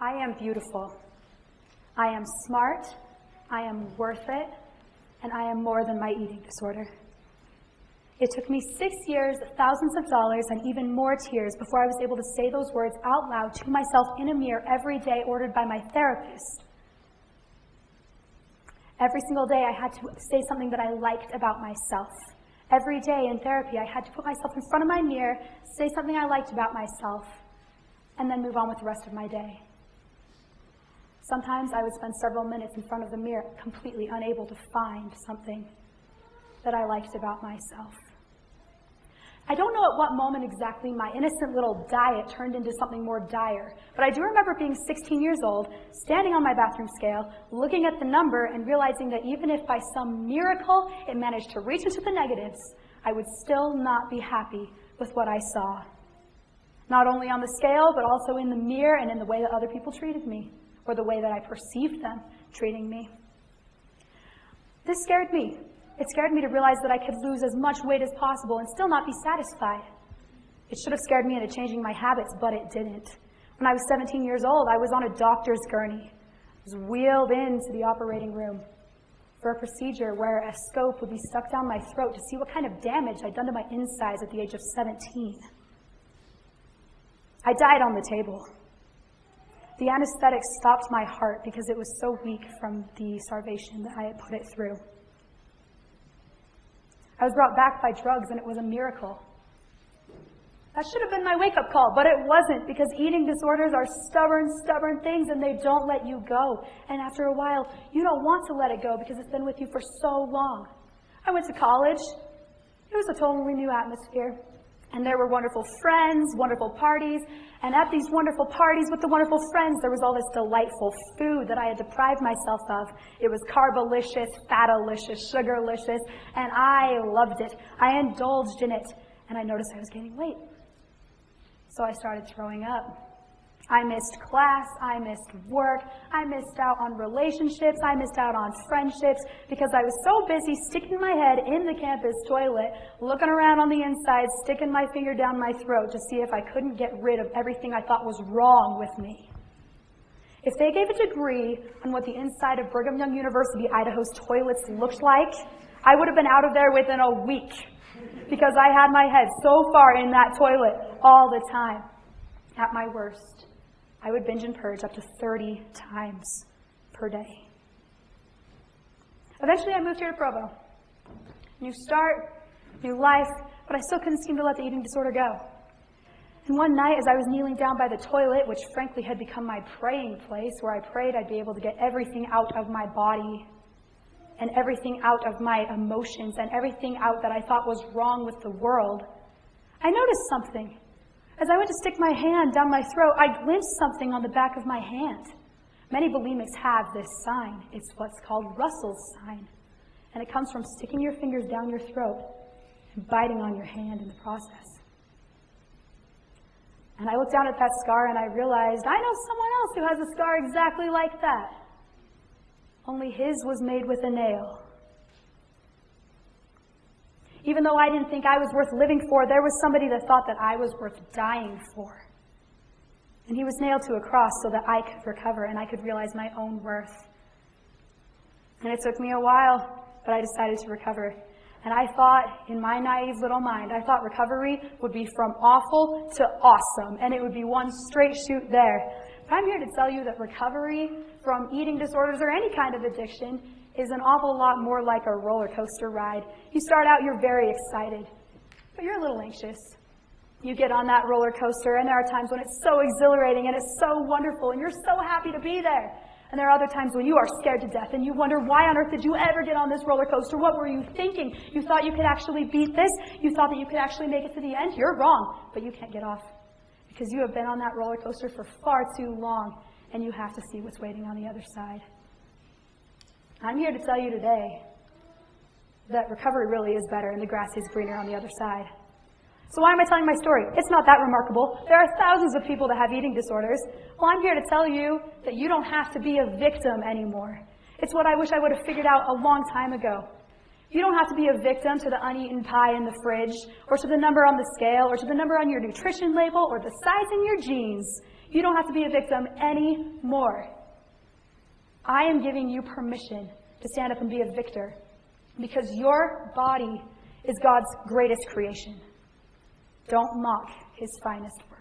I am beautiful. I am smart. I am worth it. And I am more than my eating disorder. It took me 6 years, thousands of dollars, and even more tears before I was able to say those words out loud to myself in a mirror every day, ordered by my therapist. Every single day I had to say something that I liked about myself. Every day in therapy I had to put myself in front of my mirror, say something I liked about myself, and then move on with the rest of my day. Sometimes I would spend several minutes in front of the mirror, completely unable to find something that I liked about myself. I don't know at what moment exactly my innocent little diet turned into something more dire, but I do remember being 16 years old, standing on my bathroom scale, looking at the number and realizing that even if by some miracle it managed to reach into the negatives, I would still not be happy with what I saw. Not only on the scale, but also in the mirror and in the way that other people treated me, or the way that I perceived them treating me. This scared me. It scared me to realize that I could lose as much weight as possible and still not be satisfied. It should have scared me into changing my habits, but it didn't. When I was 17 years old, I was on a doctor's gurney. I was wheeled into the operating room for a procedure where a scope would be stuck down my throat to see what kind of damage I'd done to my insides at the age of 17. I died on the table. The anesthetic stopped my heart because it was so weak from the starvation that I had put it through. I was brought back by drugs, and it was a miracle. That should have been my wake-up call, but it wasn't, because eating disorders are stubborn things, and they don't let you go. And after a while, you don't want to let it go because it's been with you for so long. I went to college. It was a totally new atmosphere. And there were wonderful friends, wonderful parties, and at these wonderful parties with the wonderful friends, there was all this delightful food that I had deprived myself of. It was carbolicious, fatalicious, sugarlicious, and I loved it. I indulged in it, and I noticed I was gaining weight. So I started throwing up. I missed class, I missed work, I missed out on relationships, I missed out on friendships because I was so busy sticking my head in the campus toilet, looking around on the inside, sticking my finger down my throat to see if I couldn't get rid of everything I thought was wrong with me. If they gave a degree on what the inside of Brigham Young University, Idaho's toilets looked like, I would have been out of there within a week because I had my head so far in that toilet all the time. At my worst, I would binge and purge up to 30 times per day. Eventually, I moved here to Provo. New start, new life, but I still couldn't seem to let the eating disorder go. And one night, as I was kneeling down by the toilet, which frankly had become my praying place, where I prayed I'd be able to get everything out of my body and everything out of my emotions and everything out that I thought was wrong with the world, I noticed something. As I went to stick my hand down my throat, I glimpsed something on the back of my hand. Many bulimics have this sign. It's what's called Russell's sign. And it comes from sticking your fingers down your throat and biting on your hand in the process. And I looked down at that scar and I realized I know someone else who has a scar exactly like that. Only his was made with a nail. Even though I didn't think I was worth living for, there was somebody that thought that I was worth dying for. And he was nailed to a cross so that I could recover and I could realize my own worth. And it took me a while, but I decided to recover. And I thought, in my naive little mind, I thought recovery would be from awful to awesome, and it would be one straight shoot there. But I'm here to tell you that recovery from eating disorders or any kind of addiction is an awful lot more like a roller coaster ride. You start out, you're very excited, but you're a little anxious. You get on that roller coaster, and there are times when it's so exhilarating and it's so wonderful, and you're so happy to be there. And there are other times when you are scared to death, and you wonder, why on earth did you ever get on this roller coaster? What were you thinking? You thought you could actually beat this? You thought that you could actually make it to the end? You're wrong, but you can't get off because you have been on that roller coaster for far too long, and you have to see what's waiting on the other side. I'm here to tell you today that recovery really is better and the grass is greener on the other side. So why am I telling my story? It's not that remarkable. There are thousands of people that have eating disorders. Well, I'm here to tell you that you don't have to be a victim anymore. It's what I wish I would have figured out a long time ago. You don't have to be a victim to the uneaten pie in the fridge, or to the number on the scale, or to the number on your nutrition label, or the size in your jeans. You don't have to be a victim anymore. I am giving you permission to stand up and be a victor because your body is God's greatest creation. Don't mock his finest work.